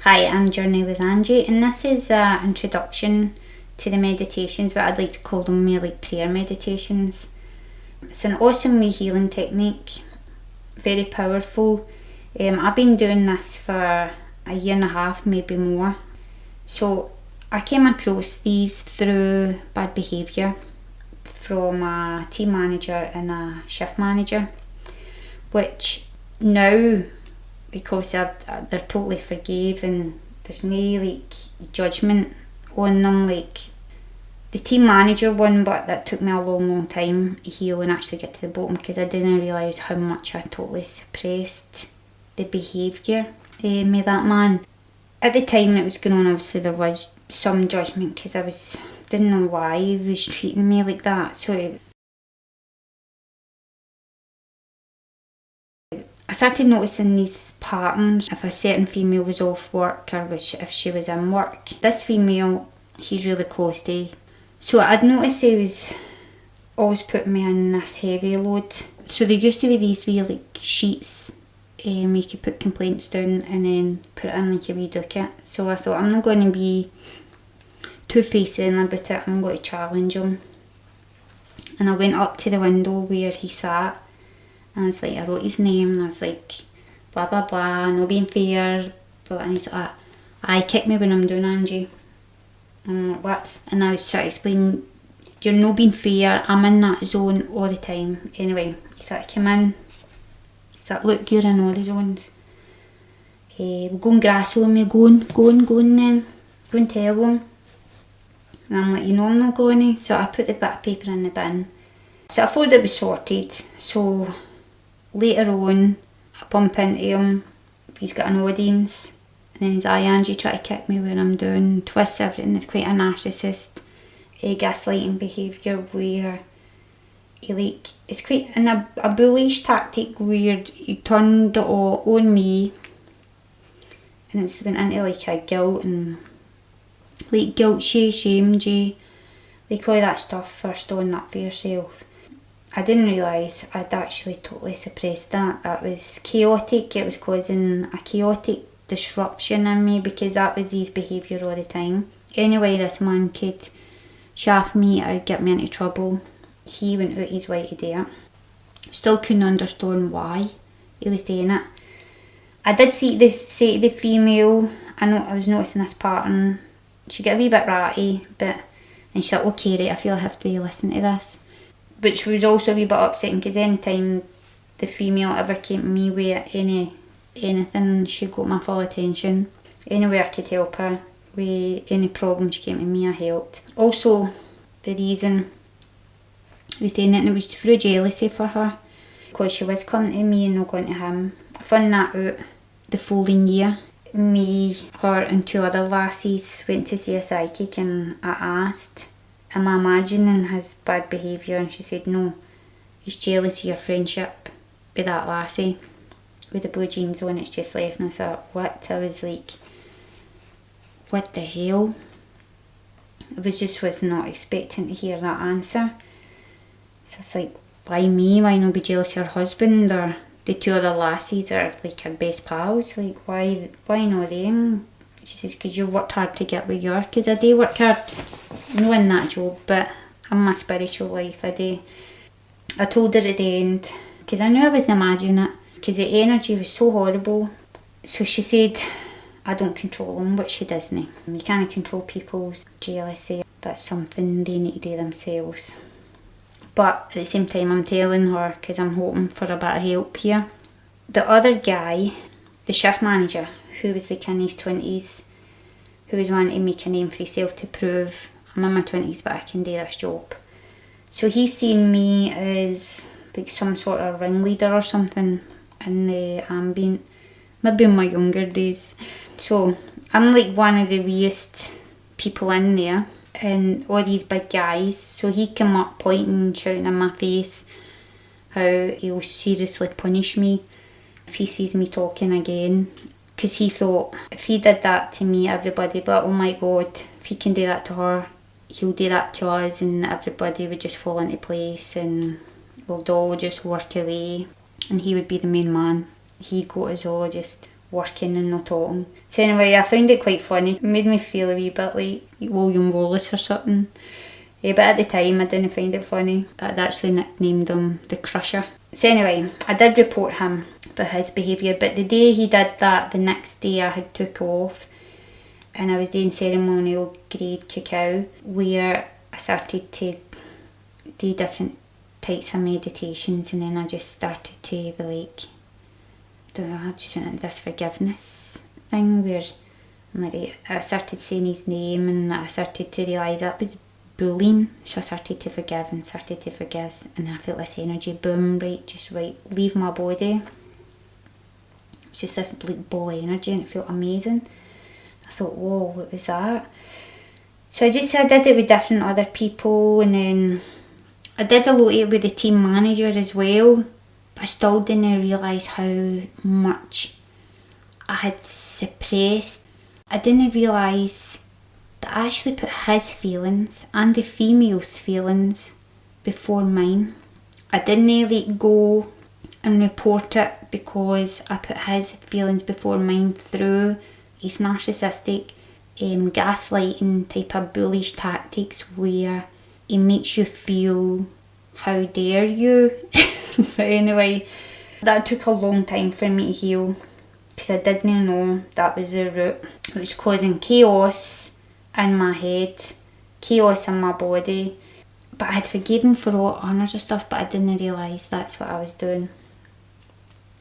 Hi, I'm Journey with Angie, and this is an introduction to the meditations, but I'd like to call them more like prayer meditations. It's an awesome wee healing technique, very powerful. I've been doing this for a year and a half, maybe more. So I came across these through bad behaviour from a team manager and a shift manager, which now, because they're totally forgave and there's no like judgment on them, like the team manager one, but that took me a long time to heal and actually get to the bottom, because I didn't realise how much I totally suppressed the behaviour with that man. At the time it was going on, obviously there was some judgment because didn't know why he was treating me like that. So I started noticing these patterns if a certain female was off work or if she was in work. This female, he's really close to. So I'd noticed he was always putting me in this heavy load. So there used to be these wee like sheets you could put complaints down and then put it in like a wee docket. So I thought, I'm not going to be two-facing about it, I'm going to challenge him. And I went up to the window where he sat, and I was like, I wrote his name, and I was like, blah blah blah, no being fair. And he's like, I kick me when I'm doing Angie. And I'm like, what? And I was trying to explain, you're no being fair, I'm in that zone all the time. Anyway, he's like, come in. He's like, look, you're in all the zones. We'll go and grass on me, go on then. Go and tell him. And I'm like, you know I'm not going to. So I put the bit of paper in the bin. So I thought it was sorted. So later on, I bump into him. He's got an audience. And then he's like, Angie, try to kick me when I'm doing, twists everything. It's quite a narcissist, gaslighting behaviour where it's quite a bullish tactic where he turned it all on me. And it's been into like a guilt and like guilt you, shamed you, like all that stuff for standing up for yourself. I didn't realise I'd actually totally suppressed that. That was chaotic. It was causing a chaotic disruption in me because that was his behaviour all the time. Anyway, this man could shaft me or get me into trouble. He went out his way to do it. Still couldn't understand why he was doing it. I did say to the female, I was noticing this pattern. She got a wee bit ratty, and she's like, okay, right, I feel I have to listen to this. Which was also a wee bit upsetting, because any time the female ever came to me with anything, she got my full attention. Any way I could help her with any problem she came to me, I helped. Also, the reason I was doing it was through jealousy for her, because she was coming to me and not going to him. I found that out the following year. Me, her and two other lassies went to see a psychic, and I asked, am I imagining his bad behaviour? And she said, no, he's jealous of your friendship with that lassie with the blue jeans on, it's just left. And I said, what? I was like, what the hell? I was not expecting to hear that answer. So it's like, why me? Why not be jealous of your husband? Or the two other lassies are like her best pals. Like, why not them? She says, because you worked hard to get where you are. Because I do work hard, not in that job, but in my spiritual life I do. I told her at the end, because I knew I wasn't imagining it, because the energy was so horrible. So she said, I don't control them, which she doesn't. You can't control people's jealousy. That's something they need to do themselves. But at the same time, I'm telling her because I'm hoping for a bit of help here. The other guy, the shift manager, who was like in his 20s, who was wanting to make a name for himself to prove I'm in my 20s but I can do this job. So he's seen me as like some sort of ringleader or something in the ambient, maybe in my younger days. So I'm like one of the weakest people in there, and all these big guys. So he came up pointing and shouting in my face how he'll seriously punish me if he sees me talking again. Because he thought if he did that to me, everybody would be like, oh my god, if he can do that to her, he'll do that to us, and everybody would just fall into place and we'll all just work away. And he would be the main man. He got us all just working and not talking. So anyway, I found it quite funny. It made me feel a wee bit like William Wallace or something. But at the time I didn't find it funny. I'd actually nicknamed him the Crusher. So anyway, I did report him for his behaviour, but the day he did that, the next day I had took off and I was doing ceremonial grade cacao, where I started to do different types of meditations, and then I just started to be like, I don't know, I just went into this forgiveness thing where I'm like, I started saying his name and I started to realise that was bullying. So I started to forgive and I felt this energy boom, right, leave my body. It's just this like ball energy and it felt amazing. I thought, whoa, what was that? So I did it with different other people, and then I did a lot of it with the team manager as well, but I still didn't realise how much I had suppressed. I didn't realise that I actually put his feelings and the female's feelings before mine. I didn't let go and report it because I put his feelings before mine through his narcissistic gaslighting type of bullish tactics where it makes you feel, how dare you? But anyway, that took a long time for me to heal because I didn't know that was the root. It was causing chaos in my head, chaos in my body, but I had forgiven for all honours and stuff, but I didn't realise that's what I was doing.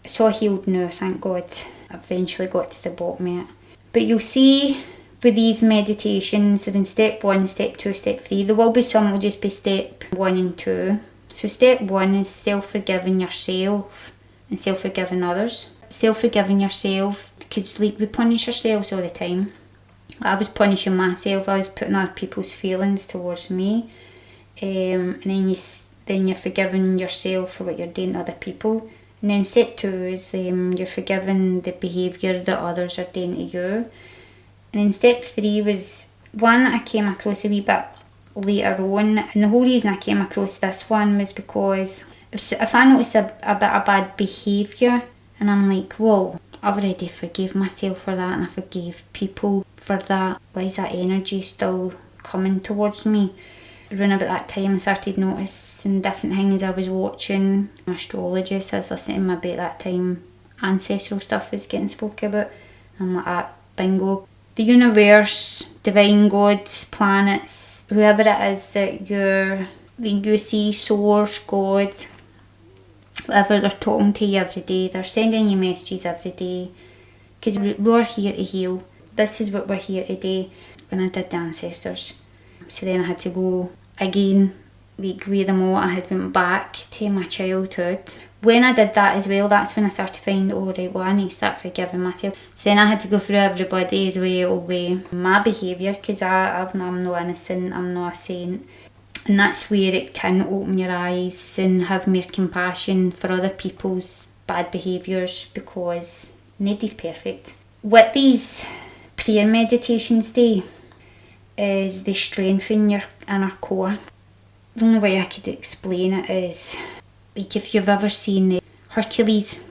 So healed now, thank God. I eventually got to the bottom of it. But you'll see with these meditations, they're in step 1, step 2, step 3. There will be some will just be step 1 and 2. So step 1 is self-forgiving yourself and self-forgiving others. Self-forgiving yourself, because like we punish ourselves all the time. I was punishing myself, I was putting other people's feelings towards me. And then you're forgiving yourself for what you're doing to other people. And then step 2 is you're forgiving the behaviour that others are doing to you. And then step 3 was one I came across a wee bit later on. And the whole reason I came across this one was because if I noticed a bit of bad behaviour and I'm like, whoa, I've already forgave myself for that and I forgave people for that. Why is that energy still coming towards me? Around about that time I started noticing different things. I was watching astrologists, I was listening to maybe at that time ancestral stuff was getting spoken about. I'm like, ah, bingo. The universe, divine gods, planets, whoever it is that you see, source, God, whatever, they're talking to you every day, they're sending you messages every day, because we're here to heal. This is what we're here to do. When I did the ancestors, so then I had to go again, like with them all, I had went back to my childhood. When I did that as well, that's when I started to find, oh right, well I need to start forgiving myself. So then I had to go through everybody as well with my behaviour, because I'm no innocent, I'm not a saint. And that's where it can open your eyes and have more compassion for other people's bad behaviours, because nobody's perfect. What these prayer meditations do is they strengthen your inner core. The only way I could explain it is, like if you've ever seen Hercules,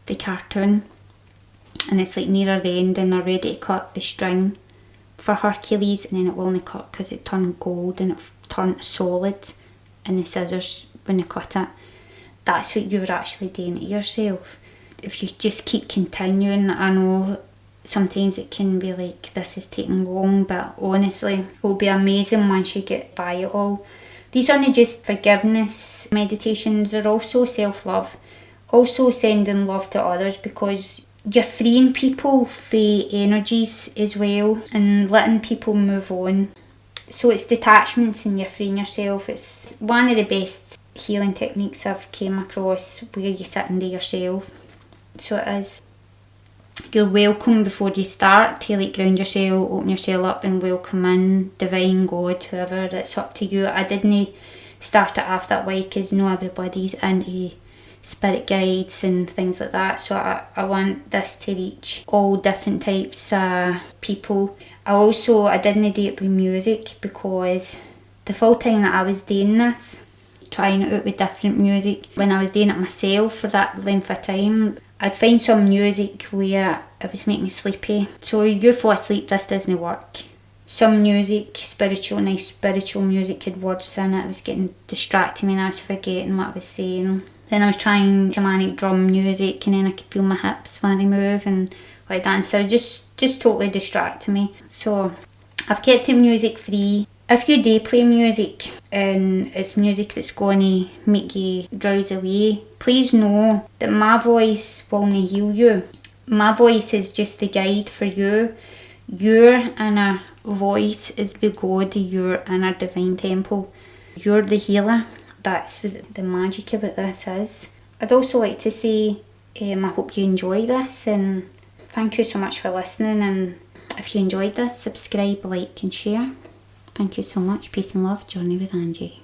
the cartoon, and it's like nearer the end and they're ready to cut the string for Hercules, and then it will only cut because it turned gold and it turned solid in the scissors when they cut it. That's what you're actually doing to yourself. If you just keep continuing, I know sometimes it can be like, this is taking long, but honestly, it'll be amazing once you get by it all. These aren't just forgiveness meditations, they're also self-love. Also sending love to others, because you're freeing people for energies as well and letting people move on. So it's detachments and you're freeing yourself. It's one of the best healing techniques I've came across, where you sit and do yourself. So it is. You're welcome before you start to like ground yourself, open yourself up and welcome in divine God, whoever, it's up to you. I didn't start it off that way because not everybody's into spirit guides and things like that, so I want this to reach all different types of people. I didn't do it with music, because the full time that I was doing this, trying it out with different music, when I was doing it myself for that length of time, I'd find some music where it was making me sleepy. So you fall asleep, this doesn't work. Some music, nice spiritual music had words in it. It was getting distracting me and I was forgetting what I was saying. Then I was trying shamanic drum music and then I could feel my hips when they move and like that. So just totally distracting me. So I've kept it music free. If you do play music and it's music that's going to make you drowse away, please know that my voice will not heal you. My voice is just the guide for you. Your inner voice is the God of your inner divine temple. You're the healer. That's what the magic about this is. I'd also like to say I hope you enjoy this and thank you so much for listening, and if you enjoyed this, subscribe, like and share. Thank you so much. Peace and love. Journey with Angie.